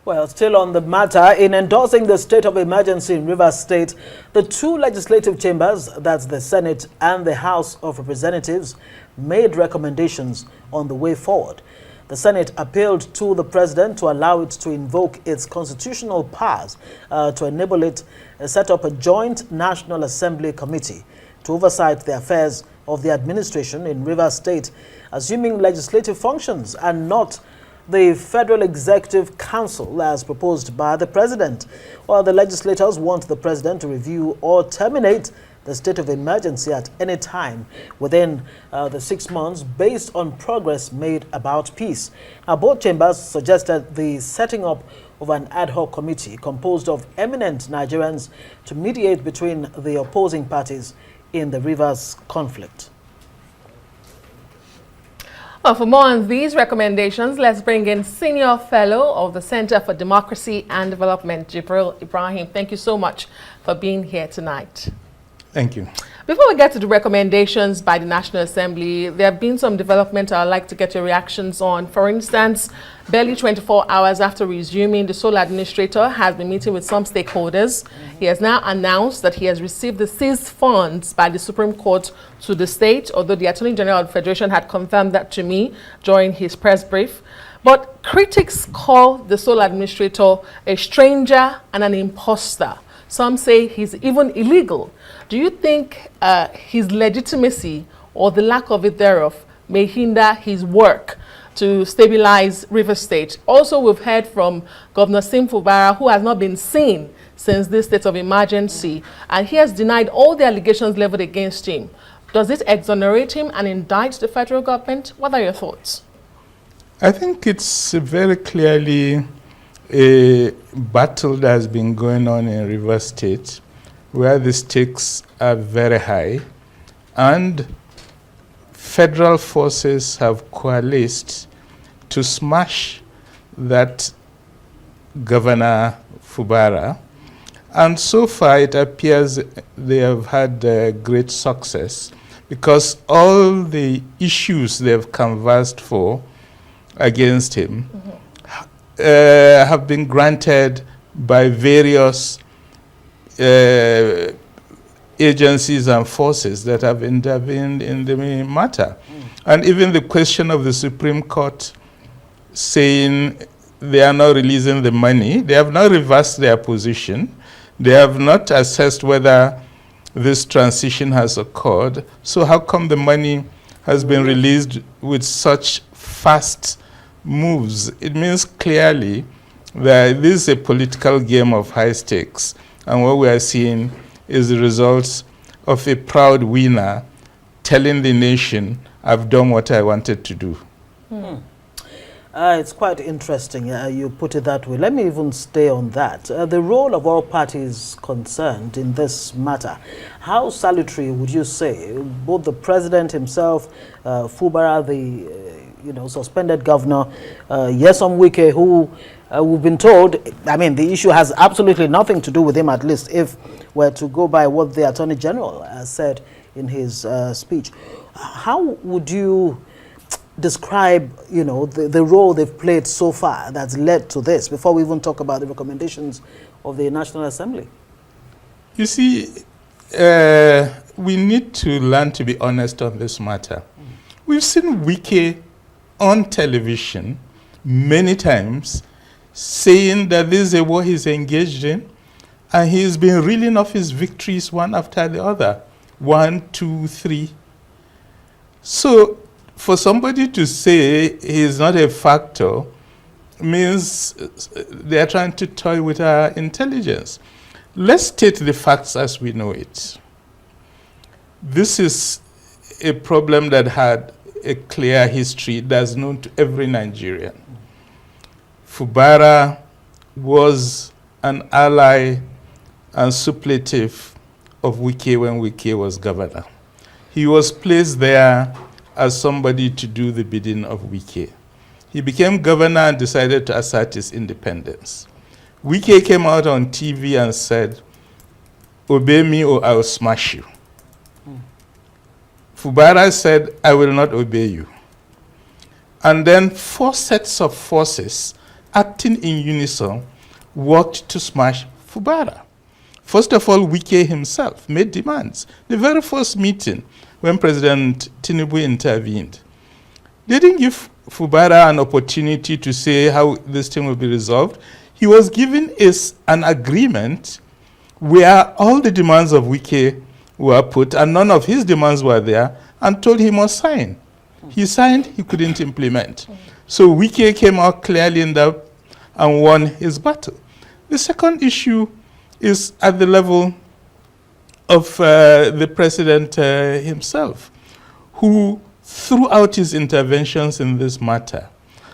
Well, still on the matter, in endorsing the state of emergency in Rivers State, the two legislative chambers, that's the Senate and the House of Representatives, made recommendations on the way forward. The Senate appealed to the president to allow it to invoke its constitutional powers to enable it set up a joint National Assembly committee to oversight the affairs of the administration in Rivers State, assuming legislative functions and not the Federal Executive Council as proposed by the president. While the legislators want the president to review or terminate the state of emergency at any time within the 6 months based on progress made about peace. Now, both chambers suggested the setting up of an ad hoc committee composed of eminent Nigerians to mediate between the opposing parties in the Rivers conflict. Well, for more on these recommendations, let's bring in Senior Fellow of the Center for Democracy and Development, Jibril Ibrahim. Thank you so much for being here tonight. Thank you. Before we get to the recommendations by the National Assembly, there have been some developments I'd like to get your reactions on. For instance, barely 24 hours after resuming, the sole administrator has been meeting with some stakeholders. He has now announced that he has received the seized funds by the Supreme Court to the state, although the Attorney General of the Federation had confirmed that to me during his press brief. But critics call the sole administrator a stranger and an imposter. Some say he's even illegal. Do you think his legitimacy or the lack of it thereof may hinder his work to stabilize Rivers State? Also, we've heard from Governor Fubara, who has not been seen since this state of emergency, and he has denied all the allegations leveled against him. Does it exonerate him and indict the federal government? What are your thoughts? I think it's very clearly a battle that has been going on in Rivers State, where the stakes are very high, and federal forces have coalesced to smash that Governor Fubara. And so far, it appears they have had great success, because all the issues they've canvassed for against him have been granted by various agencies and forces that have intervened in the matter. And even the question of the Supreme Court saying they are not releasing the money, they have not reversed their position. They have not assessed whether this transition has occurred. So how come the money has been released with such fast moves? It means clearly that this is a political game of high stakes. And what we are seeing is the results of a proud winner telling the nation, I've done what I wanted to do. It's quite interesting you put it that way. Let me even stay on that. The role of all parties concerned in this matter, how salutary would you say? Both the president himself, Fubara, the suspended governor, Nyesom Wike, who we've been told, I mean, the issue has absolutely nothing to do with him, at least if we're to go by what the Attorney General said in his speech. How would you describe, the role they've played so far that's led to this, before we even talk about the recommendations of the National Assembly? You see, we need to learn to be honest on this matter. We've seen Wike on television many times saying that this is a war he's engaged in, and he's been reeling off his victories one after the other. 1, 2, 3. So for somebody to say he's not a factor means they are trying to toy with our intelligence. Let's state the facts as we know it. This is a problem that had a clear history that's known to every Nigerian. Fubara was an ally and suppletive of Wike when Wike was governor. He was placed there as somebody to do the bidding of Wike. He became governor and decided to assert his independence. Wike came out on TV and said, "Obey me or I will smash you." Fubara said, "I will not obey you." And then 4 sets of forces acting in unison, worked to smash Fubara. First of all, Wike himself made demands. The very first meeting when President Tinubu intervened, they didn't give Fubara an opportunity to say how this thing will be resolved. He was given an agreement where all the demands of Wike were put and none of his demands were there, and told he must sign. He signed, he couldn't implement. So Wike came out clearly in that and won his battle. The second issue is at the level of the president himself, who throughout his interventions in this matter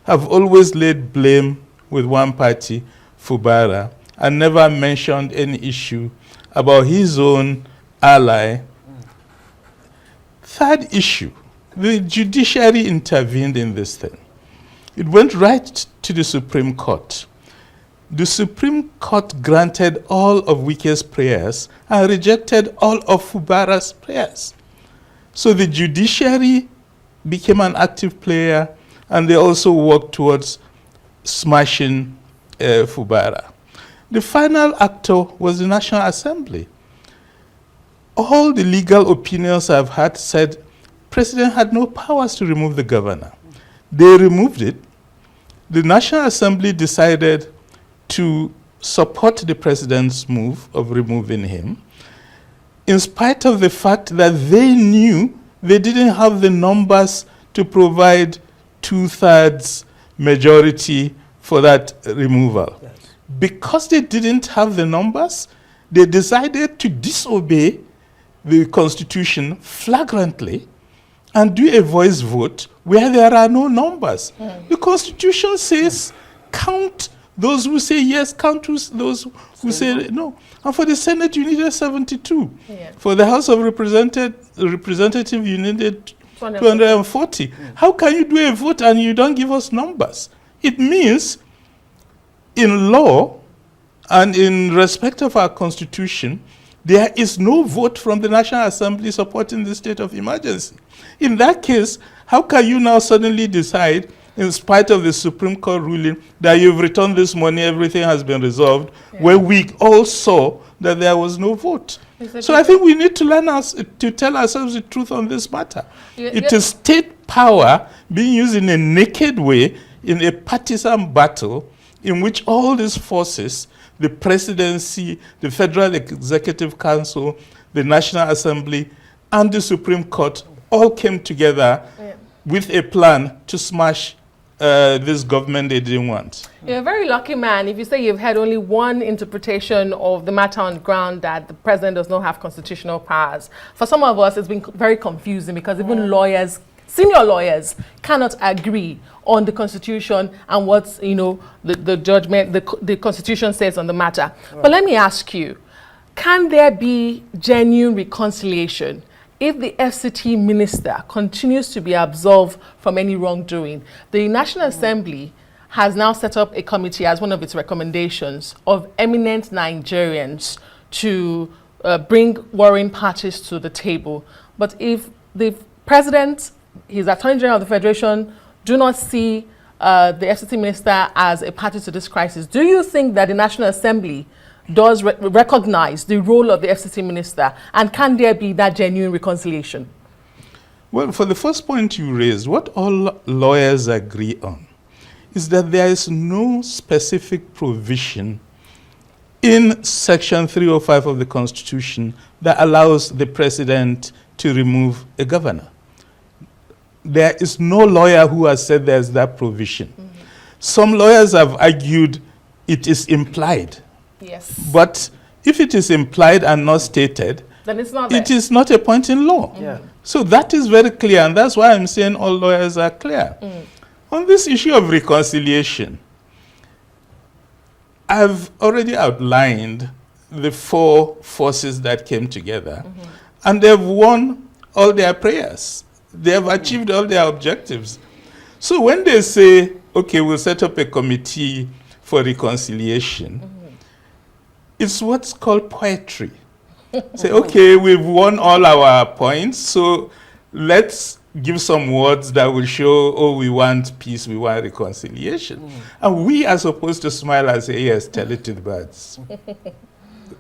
have always laid blame with one party, Fubara, and never mentioned any issue about his own ally. Third issue, the judiciary intervened in this thing. It went right to the Supreme Court. The Supreme Court granted all of Wike's prayers and rejected all of Fubara's prayers. So the judiciary became an active player, and they also worked towards smashing Fubara. The final actor was the National Assembly. All the legal opinions I've had said President had no powers to remove the governor. They removed it. The National Assembly decided to support the president's move of removing him, in spite of the fact that they knew they didn't have the numbers to provide 2/3 majority for that removal. Yes. Because they didn't have the numbers, they decided to disobey the Constitution flagrantly and do a voice vote where there are no numbers. The Constitution says count those who say yes, count those who say no. And for the Senate, you needed 72. Yeah. For the House of Representatives, you needed 240. How can you do a vote and you don't give us numbers? It means in law and in respect of our Constitution, there is no vote from the National Assembly supporting the state of emergency. In that case, how can you now suddenly decide, in spite of the Supreme Court ruling, that you've returned this money, everything has been resolved, when we all saw that there was no vote? So I think we need to learn to tell ourselves the truth on this matter. It is state power being used in a naked way in a partisan battle in which all these forces, the presidency, the Federal Executive Council, the National Assembly, and the Supreme Court all came together with a plan to smash this government they didn't want. You're a very lucky man if you say you've had only one interpretation of the matter on ground, that the president does not have constitutional powers. For some of us, it's been very confusing because even lawyers, senior lawyers, cannot agree on the Constitution and what the judgment, the Constitution says on the matter. Right. But let me ask you, can there be genuine reconciliation if the FCT minister continues to be absolved from any wrongdoing? The National Assembly has now set up a committee as one of its recommendations of eminent Nigerians to bring warring parties to the table. But if the president, his Attorney General of the Federation, do not see the FCT minister as a party to this crisis, do you think that the National Assembly does recognize the role of the FCT minister, and can there be that genuine reconciliation? Well, for the first point you raised, what all lawyers agree on is that there is no specific provision in Section 305 of the Constitution that allows the president to remove a governor. There is no lawyer who has said there's that provision. Some lawyers have argued it is implied. Yes. But if it is implied and not stated, then it's not it is not a point in law. Yeah. So that is very clear, and that's why I'm saying all lawyers are clear. On this issue of reconciliation, I've already outlined the four forces that came together, and they've won all their prayers. They have achieved all their objectives. So when they say, okay, we'll set up a committee for reconciliation, it's what's called poetry. Say, okay, we've won all our points, so let's give some words that will show, oh, we want peace, we want reconciliation. And we are supposed to smile and say, yes, tell it to the birds.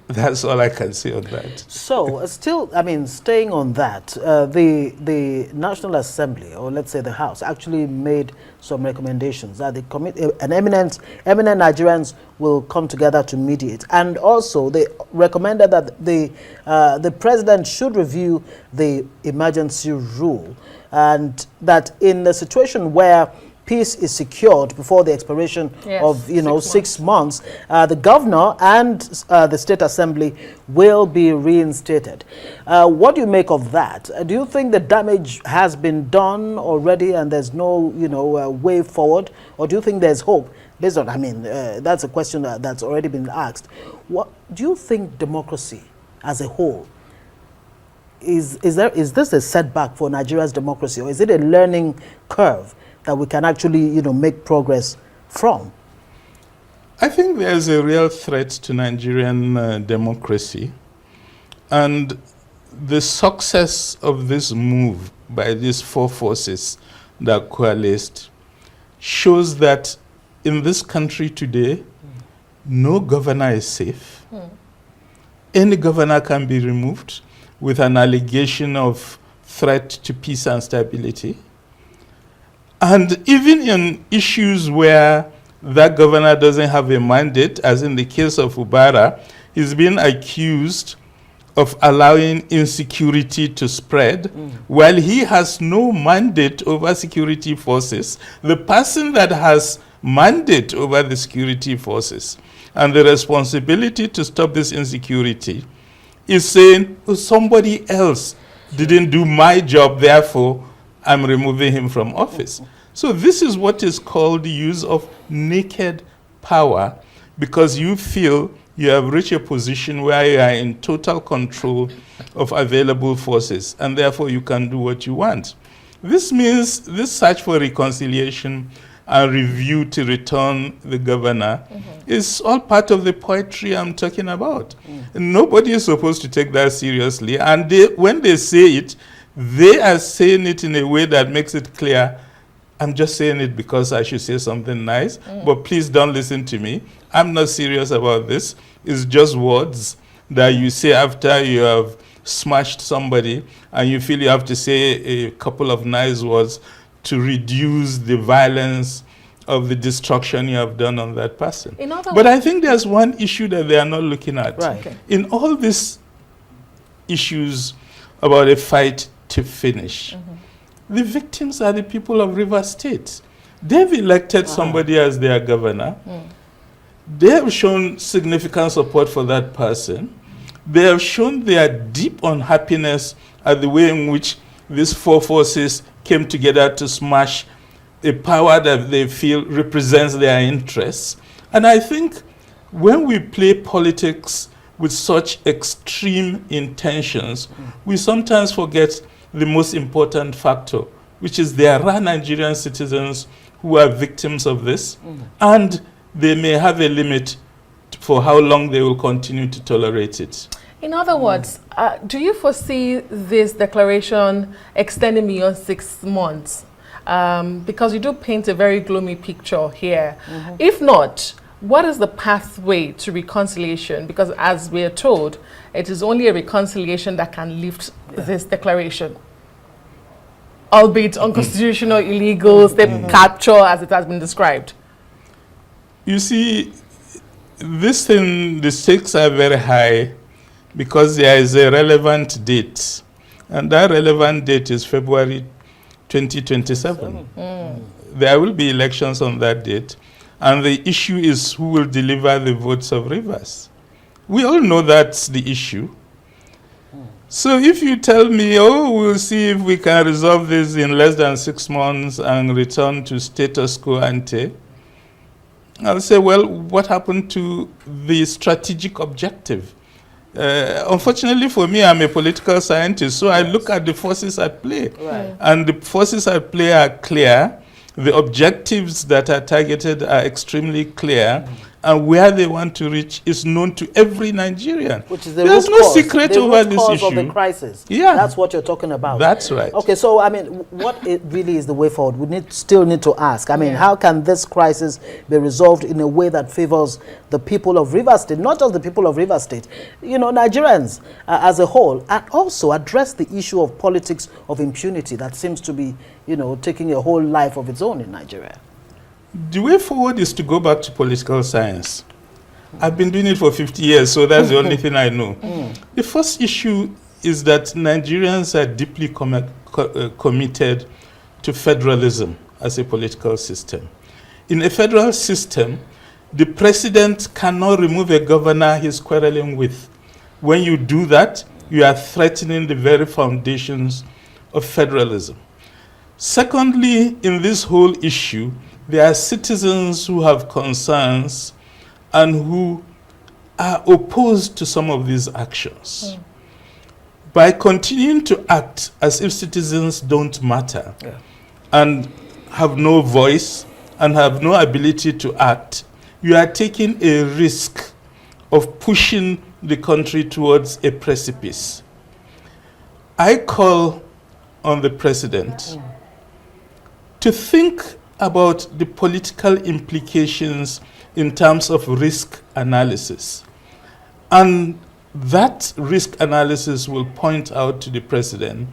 That's all I can say on that. So, still, I mean, staying on that, the National Assembly, or let's say the House, actually made some recommendations that eminent Nigerians will come together to mediate. And also, they recommended that the president should review the emergency rule, and that in a situation where peace is secured before the expiration of 6 months, the governor and the state assembly will be reinstated. What do you make of that? Do you think the damage has been done already and there's no way forward, or do you think there's hope? Based on, I mean, that's a question that's already been asked. What do you think democracy as a whole is this a setback for Nigeria's democracy, or is it a learning curve that we can actually, make progress from? I think there's a real threat to Nigerian democracy. And the success of this move by these four forces that coalesced shows that in this country today, no governor is safe. Any governor can be removed with an allegation of threat to peace and stability. And even in issues where that governor doesn't have a mandate, as in the case of Fubara, he's been accused of allowing insecurity to spread, while he has no mandate over security forces. The person that has mandate over the security forces and the responsibility to stop this insecurity is saying, oh, somebody else didn't do my job, therefore I'm removing him from office. So this is what is called the use of naked power, because you feel you have reached a position where you are in total control of available forces, and therefore you can do what you want. This means this search for reconciliation and review to return the governor is all part of the poetry I'm talking about. Nobody is supposed to take that seriously, and when they say it, they are saying it in a way that makes it clear, I'm just saying it because I should say something nice, but please don't listen to me. I'm not serious about this. It's just words that you say after you have smashed somebody and you feel you have to say a couple of nice words to reduce the violence of the destruction you have done on that person. But I think there's one issue that they are not looking at. Right. Okay. In all these issues about a fight to finish, the victims are the people of Rivers State. They've elected somebody as their governor. They have shown significant support for that person. They have shown their deep unhappiness at the way in which these four forces came together to smash a power that they feel represents their interests. And I think when we play politics with such extreme intentions, we sometimes forget the most important factor, which is there are Nigerian citizens who are victims of this, and they may have a limit for how long they will continue to tolerate it. In other words, do you foresee this declaration extending beyond 6 months? Because you do paint a very gloomy picture here. If not, what is the pathway to reconciliation? Because as we are told, it is only a reconciliation that can lift this declaration, albeit unconstitutional, illegal, state capture, as it has been described. You see, this thing, the stakes are very high because there is a relevant date, and that relevant date is February 2027. There will be elections on that date, and the issue is who will deliver the votes of Rivers. We all know that's the issue. So if you tell me, oh, we'll see if we can resolve this in less than 6 months and return to status quo ante, I'll say, well, what happened to the strategic objective? Unfortunately for me, I'm a political scientist, so I look at the forces at play. Right. And the forces at play are clear. The objectives that are targeted are extremely clear. and where they want to reach is known to every Nigerian. Which is the There's root no cause, secret over this issue. of the crisis. Yeah. That's what you're talking about. That's right. Okay, so I mean, what it really is the way forward? We still need to ask. I mean, how can this crisis be resolved in a way that favors the people of Rivers State, not just the people of Rivers State, you know, Nigerians as a whole, and also address the issue of politics of impunity that seems to be, you know, taking a whole life of its own in Nigeria? The way forward is to go back to political science. I've been doing it for 50 years, so that's the only thing I know. The first issue is that Nigerians are deeply committed to federalism as a political system. In a federal system, the president cannot remove a governor he's quarreling with. When you do that, you are threatening the very foundations of federalism. Secondly, in this whole issue, there are citizens who have concerns and who are opposed to some of these actions. By continuing to act as if citizens don't matter and have no voice and have no ability to act, you are taking a risk of pushing the country towards a precipice. I call on the president to think about the political implications in terms of risk analysis. And that risk analysis will point out to the president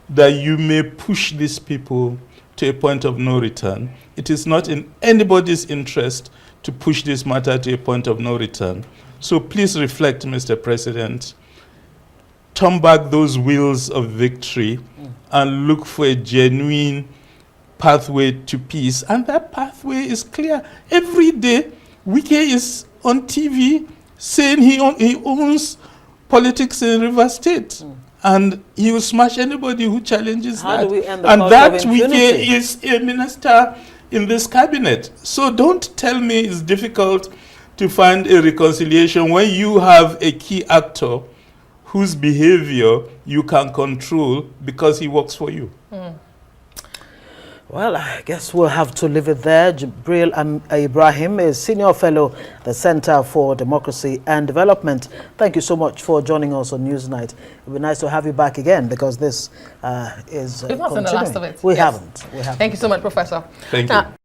that you may push these people to a point of no return. It is not in anybody's interest to push this matter to a point of no return. So please reflect, Mr. President. Turn back those wheels of victory and look for a genuine pathway to peace, and that pathway is clear. Every day, Wike is on TV saying he owns politics in Rivers State, and he will smash anybody who challenges How that. do we end the And cause that of Wike impunity? is a minister in this cabinet. So don't tell me it's difficult to find a reconciliation when you have a key actor whose behavior you can control because he works for you. Well, I guess we'll have to leave it there. Jibril Ibrahim is Senior Fellow, the Center for Democracy and Development. Thank you so much for joining us on Newsnight. It would be nice to have you back again because this is We've not seen the last of it. We Yes. haven't. Thank you so much, Professor. Thank you.